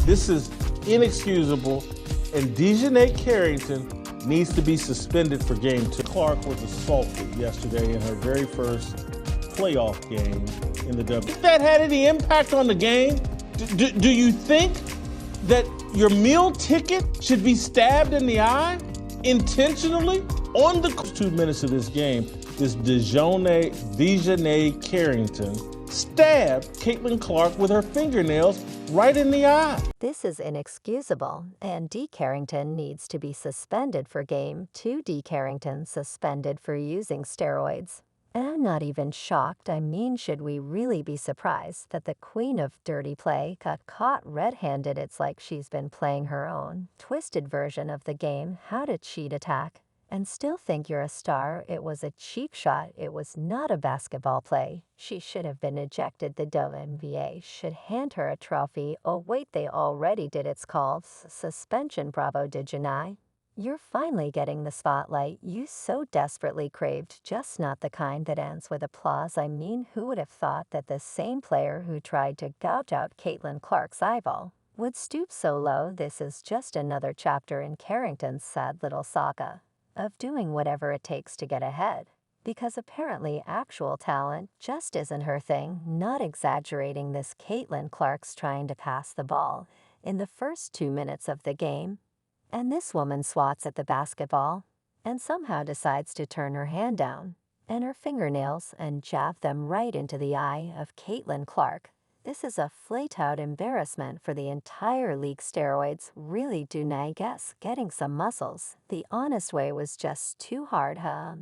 This is inexcusable, and DiJonai Carrington needs to be suspended for game 2. Clark was assaulted yesterday in her very first playoff game in the W. If that had any impact on the game, do you think that your meal ticket should be stabbed in the eye intentionally? On the 2 minutes of this game, this DiJonai Carrington stabbed Caitlin Clark with her fingernails right in the eye. This is inexcusable, and D. Carrington needs to be suspended for game 2. D. Carrington suspended for using steroids. And I'm not even shocked. I mean, should we really be surprised that the queen of dirty play got caught red-handed? It's like she's been playing her own twisted version of the game, How to Cheat Attack, and still think you're a star. It was a cheap shot. It was not a basketball play. She should have been ejected. The WNBA should hand her a trophy. Oh wait, they already did. It's called suspension. Bravo, DiJonai. You're finally getting the spotlight you so desperately craved, just not the kind that ends with applause. I mean, who would have thought that the same player who tried to gouge out Caitlin Clark's eyeball would stoop so low? This is just another chapter in Carrington's sad little saga of doing whatever it takes to get ahead, because apparently actual talent just isn't her thing. Not exaggerating this, Caitlin Clark's trying to pass the ball in the first 2 minutes of the game, and this woman swats at the basketball and somehow decides to turn her hand down and her fingernails and jab them right into the eye of Caitlin Clark. This is a flat-out embarrassment for the entire league. Steroids really do, I guess, getting some muscles. The honest way was just too hard, huh?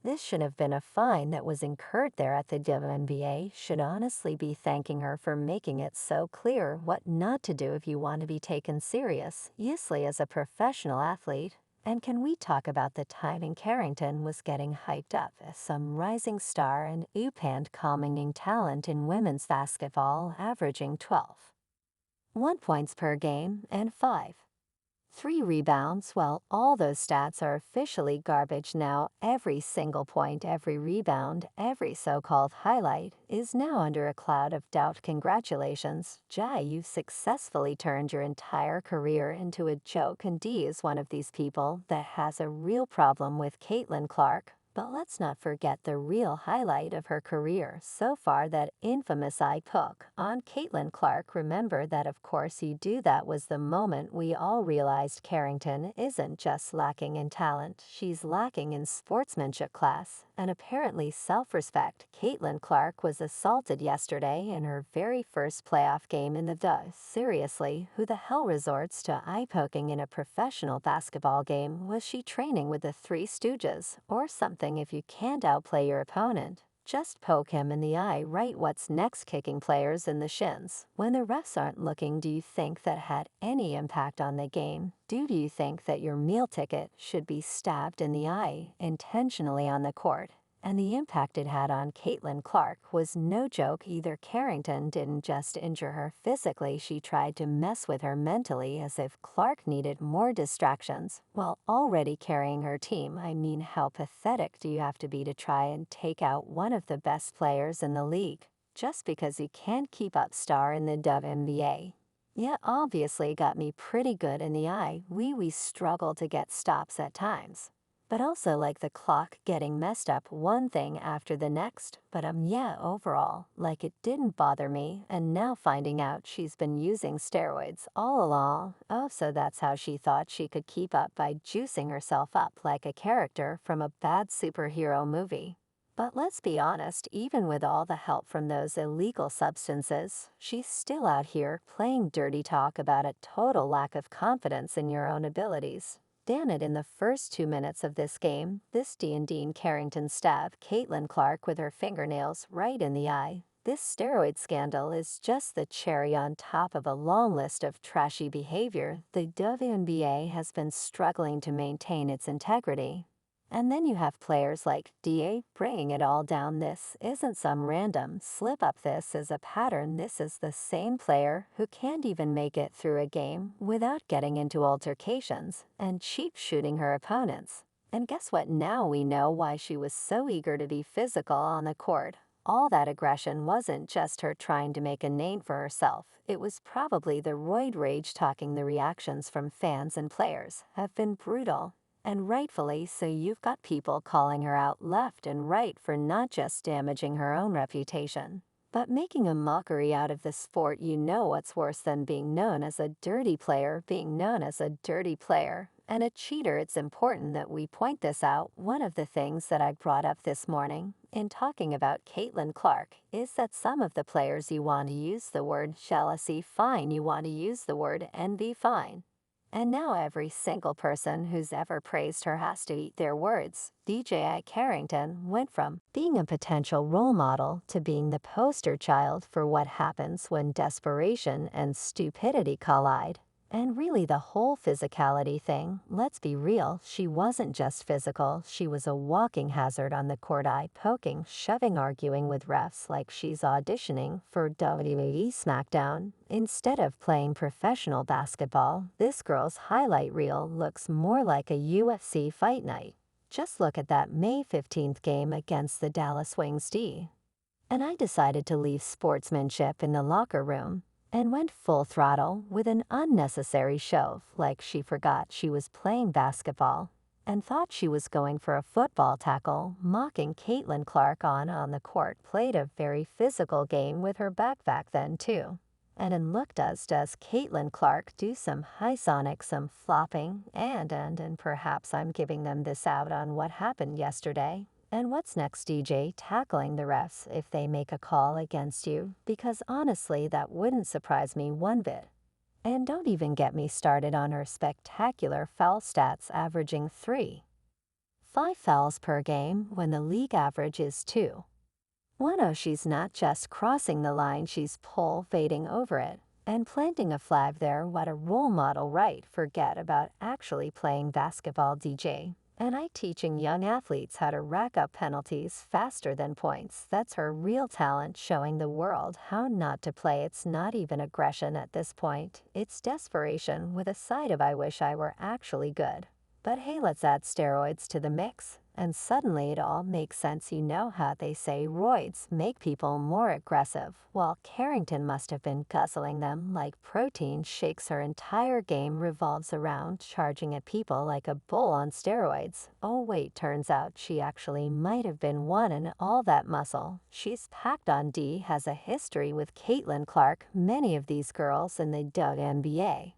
This should have been a fine that was incurred there at the WNBA. Should honestly be thanking her for making it so clear what not to do if you want to be taken seriously as a professional athlete. And can we talk about the timing? Carrington was getting hyped up as some rising star and upand calming talent in women's basketball, averaging 12.1 points per game and 5.3 rebounds. Well, all those stats are officially garbage now. Every single point, every rebound, every so-called highlight is now under a cloud of doubt. Congratulations, Jai, you've successfully turned your entire career into a joke, and D is one of these people that has a real problem with Caitlin Clark. But let's not forget the real highlight of her career so far, that infamous eye poke on Caitlin Clark. Remember that, of course you do. That was the moment we all realized Carrington isn't just lacking in talent, she's lacking in sportsmanship, class, and apparently self-respect. Caitlin Clark was assaulted yesterday in her very first playoff game in the W. Seriously, who the hell resorts to eye-poking in a professional basketball game? Was she training with the Three Stooges or something? If you can't outplay your opponent, just poke him in the eye, right? What's next? Kicking players in the shins when the refs aren't looking. Do you think that had any impact on the game? Do you think that your meal ticket should be stabbed in the eye intentionally on the court? And the impact it had on Caitlin Clark was no joke either. Carrington didn't just injure her physically, she tried to mess with her mentally, as if Clark needed more distractions while already carrying her team. I mean, how pathetic do you have to be to try and take out one of the best players in the league just because you can't keep up? Star in the WNBA. Yeah, obviously got me pretty good in the eye. We struggle to get stops at times, but also like the clock getting messed up one thing after the next. But yeah, overall, like, it didn't bother me. And now finding out she's been using steroids all along. Oh, so that's how she thought she could keep up, by juicing herself up like a character from a bad superhero movie. But let's be honest, even with all the help from those illegal substances, she's still out here playing dirty talk about a total lack of confidence in your own abilities. Damn it, in the first 2 minutes of this game, this D. Carrington stabbed Caitlin Clark with her fingernails right in the eye. This steroid scandal is just the cherry on top of a long list of trashy behavior. The WNBA has been struggling to maintain its integrity. And then you have players like DA bringing it all down. This isn't some random slip-up. This is a pattern. This is the same player who can't even make it through a game without getting into altercations and cheap shooting her opponents. And guess what? Now we know why she was so eager to be physical on the court. all that aggression wasn't just her trying to make a name for herself. It was probably the roid rage talking. The reactions from fans and players have been brutal. And rightfully so. You've got people calling her out left and right for not just damaging her own reputation, but making a mockery out of the sport. You know what's worse than being known as a dirty player? Being known as a dirty player and a cheater. It's important that we point this out. One of the things that I brought up this morning in talking about Caitlin Clark is that some of the players, you want to use the word jealousy, fine. You want to use the word envy, fine. And now every single person who's ever praised her has to eat their words. DiJonai Carrington went from being a potential role model to being the poster child for what happens when desperation and stupidity collide. And really the whole physicality thing, let's be real, she wasn't just physical, she was a walking hazard on the court. Eye poking, shoving, arguing with refs like she's auditioning for WWE SmackDown. Instead of playing professional basketball, this girl's highlight reel looks more like a UFC fight night. Just look at that May 15th game against the Dallas Wings D. And I decided to leave sportsmanship in the locker room and went full throttle with an unnecessary shove, like she forgot she was playing basketball and thought she was going for a football tackle. Mocking Caitlin Clark on the court. Played a very physical game with her back then too. And look, does Caitlin Clark do some high sonic, some flopping, and perhaps I'm giving them this out on what happened yesterday. And what's next? DJ tackling the refs if they make a call against you, because honestly that wouldn't surprise me one bit. And don't even get me started on her spectacular foul stats, averaging 3.5 fouls per game when the league average is 2. Oh, she's not just crossing the line, she's pole vaulting over it and planting a flag there. What a role model, right? Forget about actually playing basketball, DJ. And I teaching young athletes how to rack up penalties faster than points. That's her real talent, showing the world how not to play. It's not even aggression at this point. It's desperation with a side of I wish I were actually good. But hey, let's add steroids to the mix, and suddenly it all makes sense. You know how they say roids make people more aggressive? Well, Carrington must have been guzzling them like protein shakes. Her entire game revolves around charging at people like a bull on steroids. Oh wait, turns out she actually might have been one, and all that muscle she's packed on. D has a history with Caitlin Clark, many of these girls in the WNBA.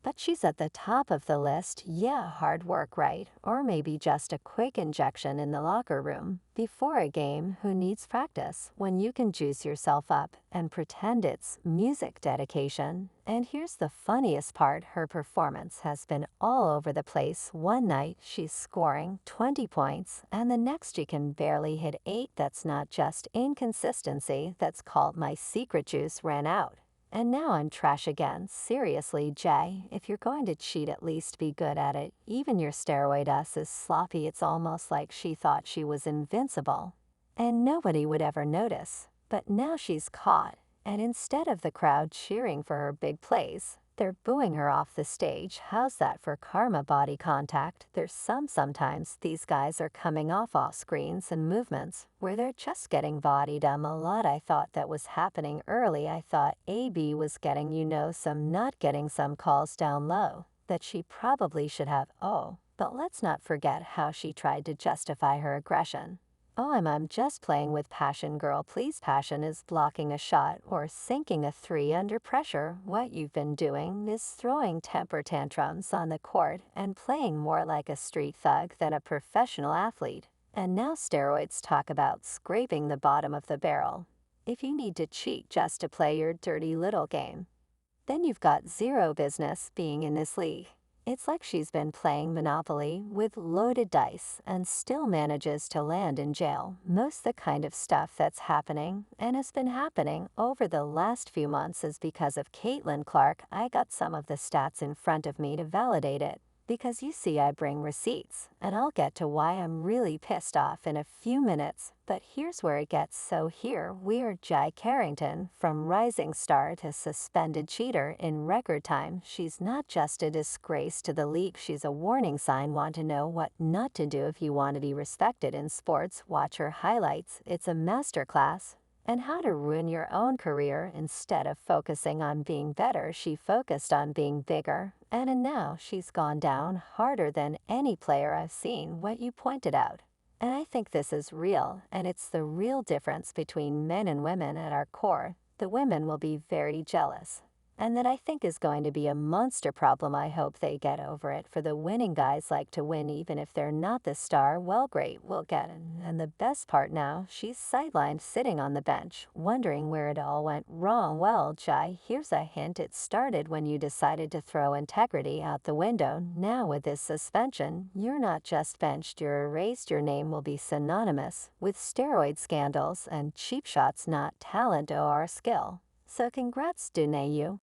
But she's at the top of the list. Yeah, hard work, right? Or maybe just a quick injection in the locker room before a game. Who needs practice when you can juice yourself up and pretend it's music dedication? And here's the funniest part, her performance has been all over the place. One night she's scoring 20 points and the next she can barely hit 8. That's not just inconsistency, that's called my secret juice ran out. And now I'm trash again. Seriously, Jay, if you're going to cheat, at least be good at it. Even your steroid ass is sloppy. It's almost like she thought she was invincible and nobody would ever notice. But now she's caught, and instead of the crowd cheering for her big plays, they're booing her off the stage. How's that for karma? Body contact. There's sometimes these guys are coming off screens and movements where they're just getting bodied a lot. I thought that was happening early. I thought AB was getting, some, not getting some calls down low that she probably should have. Oh, but let's not forget how she tried to justify her aggression. Oh, I'm just playing with passion, girl. Please, passion is blocking a shot or sinking a 3 under pressure. What you've been doing is throwing temper tantrums on the court and playing more like a street thug than a professional athlete. And now steroids, talk about scraping the bottom of the barrel. If you need to cheat just to play your dirty little game, then you've got zero business being in this league. It's like she's been playing Monopoly with loaded dice and still manages to land in jail. Most the kind of stuff that's happening and has been happening over the last few months is because of Caitlin Clark. I got some of the stats in front of me to validate it. Because you see, I bring receipts, and I'll get to why I'm really pissed off in a few minutes. But here's where it gets so here. We're DiJonai Carrington, from rising star to suspended cheater in record time. She's not just a disgrace to the league, she's a warning sign. Want to know what not to do if you want to be respected in sports? Watch her highlights. It's a masterclass. And how to ruin your own career. Instead of focusing on being better, she focused on being bigger. And now she's gone down harder than any player I've seen, what you pointed out. And I think this is real, and it's the real difference between men and women at our core. The women will be very jealous. And that I think is going to be a monster problem. I hope they get over it. For the winning guys like to win even if they're not the star. Well, great, we'll get it. And the best part now, she's sidelined sitting on the bench, wondering where it all went wrong. Well, Jai, here's a hint. It started when you decided to throw integrity out the window. Now with this suspension, you're not just benched, you're erased. Your name will be synonymous with steroid scandals and cheap shots, not talent or skill. So congrats, DiJonai.